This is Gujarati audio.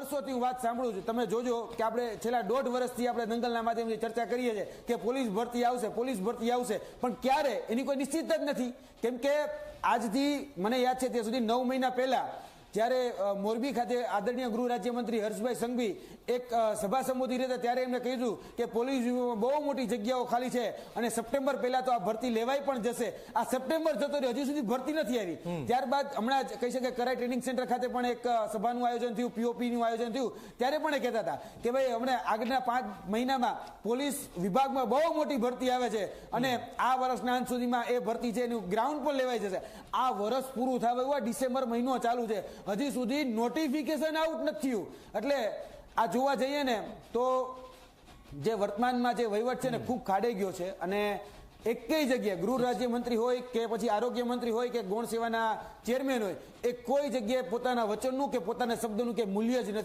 વર્ષોથી હું વાત સાંભળું છું. તમે જોજો કે આપણે છેલ્લા 1.5 વર્ષથી આપણે દંગલના માધ્યમથી ચર્ચા કરીએ છીએ કે પોલીસ ભરતી આવશે, પણ ક્યારે એની કોઈ નિશ્ચિત જ નથી. કેમ કે આજથી મને યાદ છે ત્યાં સુધી 9 મહિના પહેલા જ્યારે મોરબી ખાતે આદરણીય ગૃહ રાજ્યમંત્રી હર્ષભાઈ સંઘવી એક સભા સંબોધી રહ્યા ત્યારે એમણે કહ્યું કે પોલીસ વિભાગમાં બહુ મોટી જગ્યાઓ ખાલી છે અને સપ્ટેમ્બર પહેલા તો આ ભરતી લેવાઈ પણ જશે. આ સપ્ટેમ્બર જતો રહ્યો, હજી સુધી ભરતી નથી આવી. ત્યારબાદ હમણાં જ કહી શકાય કરાઈ ટ્રેનિંગ સેન્ટર ખાતે પણ એક સભાનું આયોજન થયું, પીઓપીનું આયોજન થયું. ત્યારે પણ એ કહેતા હતા કે ભાઈ હમણાં આગળના 5 મહિનામાં પોલીસ વિભાગમાં બહુ મોટી ભરતી આવે છે અને આ વર્ષના અંત સુધીમાં એ ભરતી છે એનું ગ્રાઉન્ડ પર લેવાઈ જશે. આ વર્ષ પૂરું થવા ડિસેમ્બર મહિનો ચાલુ છે, હજી સુધી નોટિફિકેશન આઉટ નથી થયું. એટલે આ જોવા જઈએ ને તો જે વર્તમાનમાં જે વહીવટ છે ને ખૂબ ખાડે ગયો છે અને એકેય જગ્યાએ ગૃહ રાજ્યમંત્રી હોય કે પછી આરોગ્ય મંત્રી હોય કે ગૌણ સેવાના ચેરમેન હોય, એ કોઈ જગ્યાએ પોતાના વચનનું કે પોતાના શબ્દનું કે મૂલ્ય જ નથી.